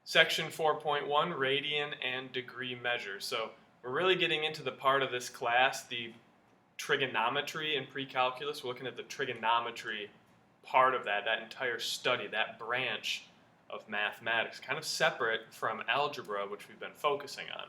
Section 4.1, radian and degree measure. So we're really getting into the part of this class, the trigonometry in pre-calculus. We're looking at the trigonometry part of that entire study, that branch of mathematics, kind of separate from algebra, which we've been focusing on.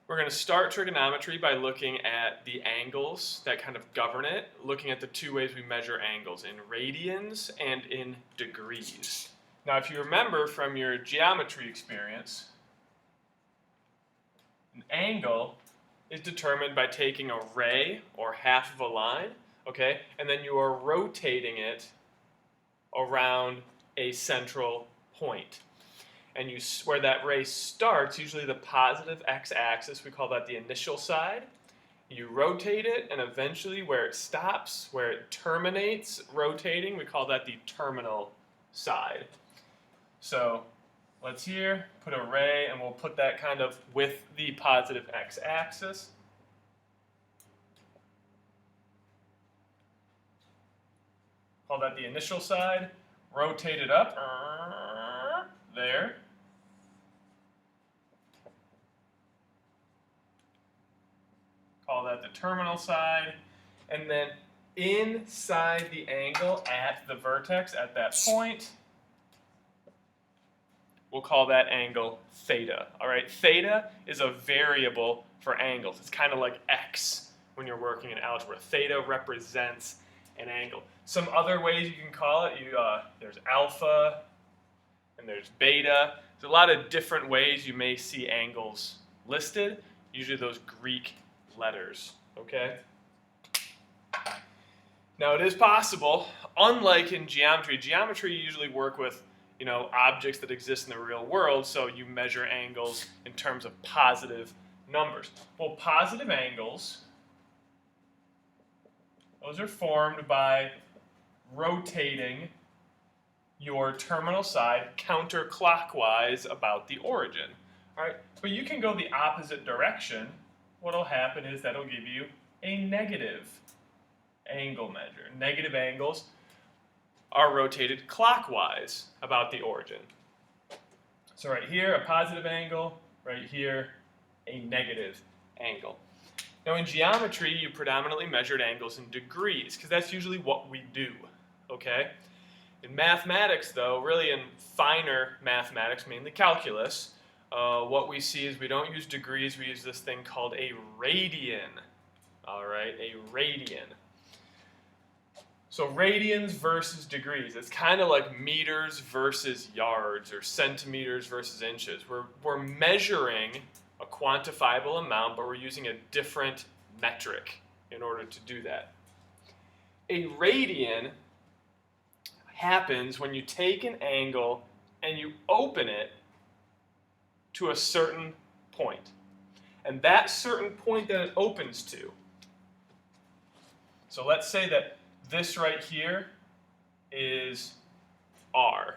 We're going to start trigonometry by looking at the angles that kind of govern it, looking at the two ways we measure angles, in radians and in degrees. Now, if you remember from your geometry experience, an angle is determined by taking a ray, or half of a line, okay, and then you are rotating it around a central point. And where that ray starts, usually the positive x-axis, we call that the initial side. You rotate it, and eventually where it stops, where it terminates rotating, we call that the terminal side. So let's here put a ray, and we'll put that kind of with the positive x-axis. Call that the initial side. Rotate it up. There. Call that the terminal side. And then inside the angle at the vertex, at that point, we'll call that angle theta. All right, theta is a variable for angles. It's kind of like x when you're working in algebra. Theta represents an angle. Some other ways you can call it, there's alpha and there's beta. There's a lot of different ways you may see angles listed, usually those Greek letters, okay? Now it is possible, unlike in geometry, you usually work with objects that exist in the real world, so you measure angles in terms of positive numbers. Well, positive angles, those are formed by rotating your terminal side counterclockwise about the origin. All right, but you can go the opposite direction. What'll happen is that'll give you a negative angle measure. Negative angles are rotated clockwise about the origin. So right here, a positive angle. Right here, a negative angle. Now in geometry, you predominantly measured angles in degrees, because that's usually what we do, okay? In mathematics, though, really in finer mathematics, mainly calculus, what we see is we don't use degrees, we use this thing called a radian. All right, a radian. So radians versus degrees. It's kind of like meters versus yards, or centimeters versus inches. We're measuring a quantifiable amount, but we're using a different metric in order to do that. A radian happens when you take an angle and you open it to a certain point. And that certain point that it opens to, so let's say that this right here is R.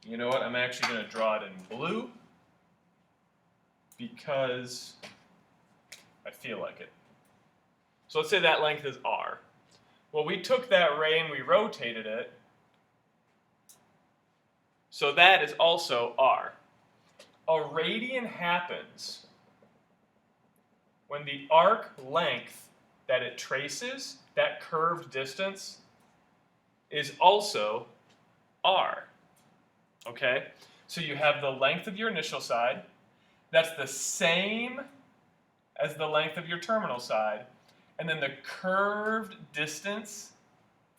You know what? I'm actually going to draw it in blue because I feel like it. So let's say that length is R. Well, we took that ray and we rotated it, so that is also R. A radian happens when the arc length that it traces, that curved distance, is also R. Okay? So you have the length of your initial side. That's the same as the length of your terminal side. And then the curved distance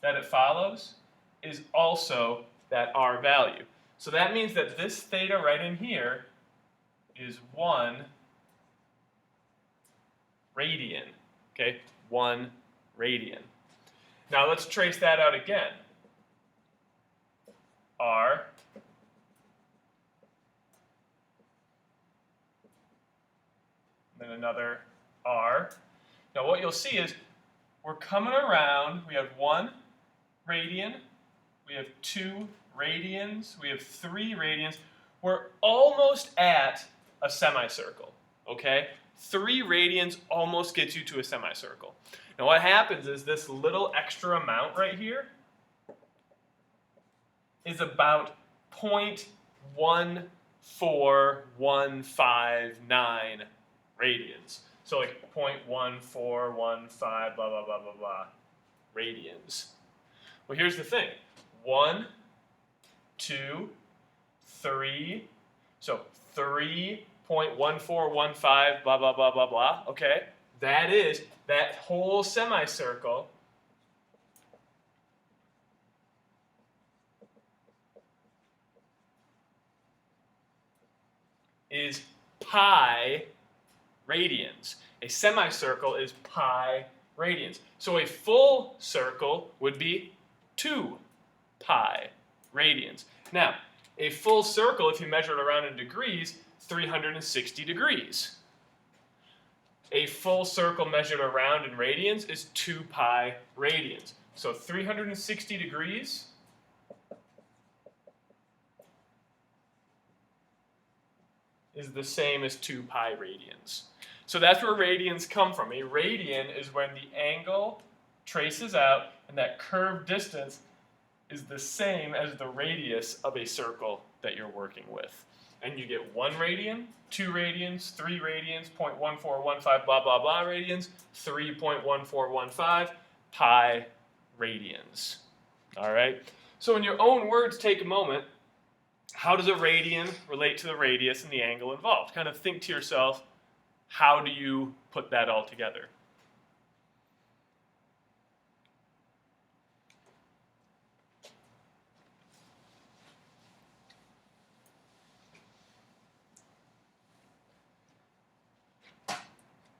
that it follows is also that R value. So that means that this theta right in here is 1 radian. Okay? 1 radian. Now let's trace that out again. R then another R. Now what you'll see is we're coming around. We have 1 radian, we have 2 radians, we have 3 radians. We're almost at a semicircle, okay? 3 radians almost gets you to a semicircle. Now what happens is this little extra amount right here is about 14159 radians. So like 0.1415 blah blah blah blah blah radians. Well, here's the thing. 1, 2, 3. So 3.1415 blah blah blah blah blah. Okay, that is that whole semicircle is pi radians. A semicircle is pi radians. So a full circle would be 2 pi radians. Now, a full circle, if you measure it around in degrees, 360 degrees. A full circle measured around in radians is 2 pi radians. So 360 degrees is the same as 2 pi radians. So that's where radians come from. A radian is when the angle traces out and that curved distance is the same as the radius of a circle that you're working with. And you get 1 radian, 2 radians, 3 radians, 0.1415 blah blah blah radians, 3.1415 pi radians. All right? So in your own words, take a moment. How does a radian relate to the radius and the angle involved? Kind of think to yourself, how do you put that all together?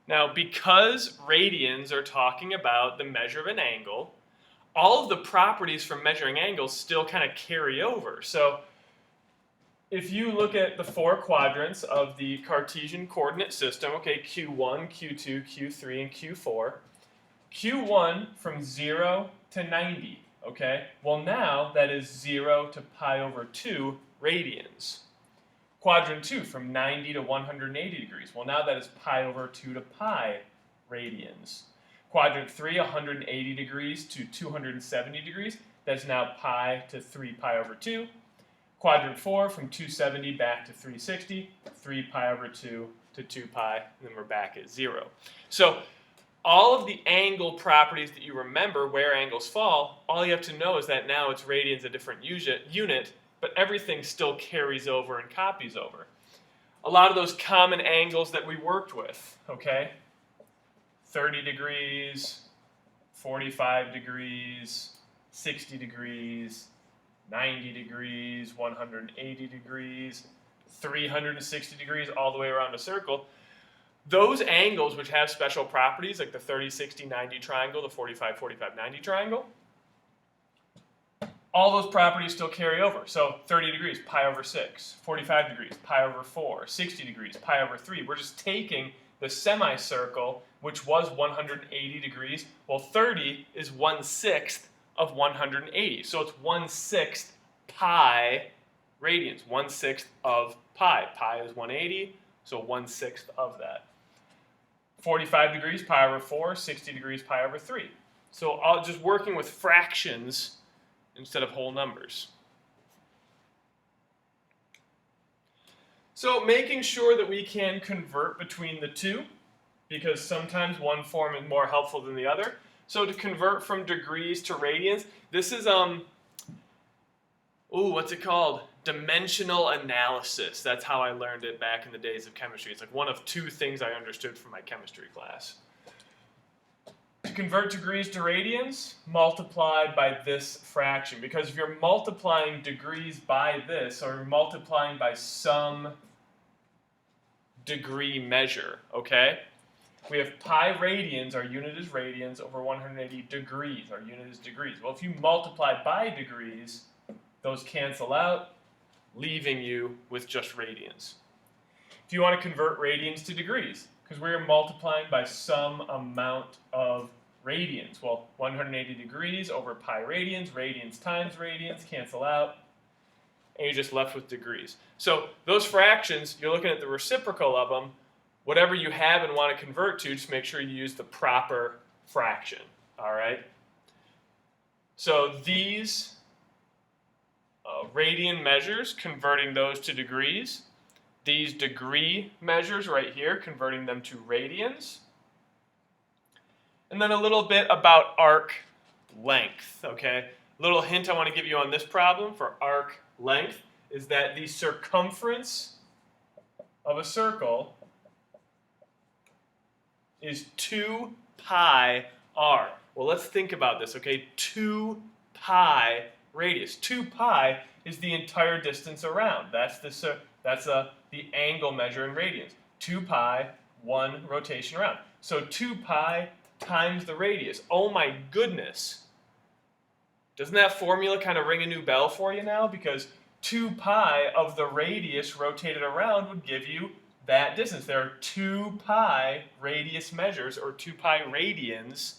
Now, because radians are talking about the measure of an angle, all of the properties from measuring angles still kind of carry over. So if you look at the 4 quadrants of the Cartesian coordinate system, okay, Q1, Q2, Q3, and Q4, Q1 from 0 to 90, okay? Well, now that is 0 to pi over 2 radians. Quadrant 2 from 90 to 180 degrees. Well, now that is pi over 2 to pi radians. Quadrant 3, 180 degrees to 270 degrees. That's now pi to 3 pi over 2. Quadrant 4 from 270 back to 360, 3 pi over 2 to 2 pi, and then we're back at 0. So all of the angle properties that you remember where angles fall, all you have to know is that now it's radians a different unit, but everything still carries over and copies over. A lot of those common angles that we worked with, okay? 30 degrees, 45 degrees, 60 degrees, 90 degrees, 180 degrees, 360 degrees, all the way around a circle. Those angles which have special properties, like the 30, 60, 90 triangle, the 45, 45, 90 triangle, all those properties still carry over. So 30 degrees, pi over 6, 45 degrees, pi over 4, 60 degrees, pi over 3. We're just taking the semicircle, which was 180 degrees. Well, 30 is 1/6 of 180. So it's 1/6 pi radians, 1/6 of pi. Pi is 180, so 1/6 of that. 45 degrees, pi over 4, 60 degrees, pi over 3. So I'll just working with fractions instead of whole numbers. So making sure that we can convert between the two, because sometimes one form is more helpful than the other. So to convert from degrees to radians, this is, what's it called? Dimensional analysis. That's how I learned it back in the days of chemistry. It's like one of 2 things I understood from my chemistry class. To convert degrees to radians, multiplied by this fraction. Because if you're multiplying degrees by this, or you're multiplying by some degree measure, okay? We have pi radians, our unit is radians, over 180 degrees, our unit is degrees. Well, if you multiply by degrees, those cancel out, leaving you with just radians. If you want to convert radians to degrees, because we're multiplying by some amount of radians. Well, 180 degrees over pi radians times radians, cancel out, and you're just left with degrees. So those fractions, you're looking at the reciprocal of them. Whatever you have and want to convert to, just make sure you use the proper fraction, all right? So these, radian measures, converting those to degrees. These degree measures right here, converting them to radians. And then a little bit about arc length, okay? Little hint I want to give you on this problem for arc length is that the circumference of a circle is 2 pi r. Well, let's think about this, okay? 2 pi radius. 2 pi is the entire distance around. That's the angle measure in radians. 2 pi, 1 rotation around. So 2 pi times the radius. Oh my goodness. Doesn't that formula kind of ring a new bell for you now? Because 2 pi of the radius rotated around would give you that distance. There are 2 pi radius measures, or 2 pi radians,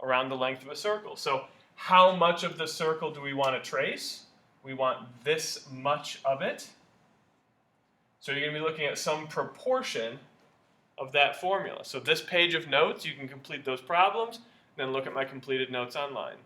around the length of a circle. So how much of the circle do we want to trace? We want this much of it. So you're going to be looking at some proportion of that formula. So this page of notes, you can complete those problems, and then look at my completed notes online.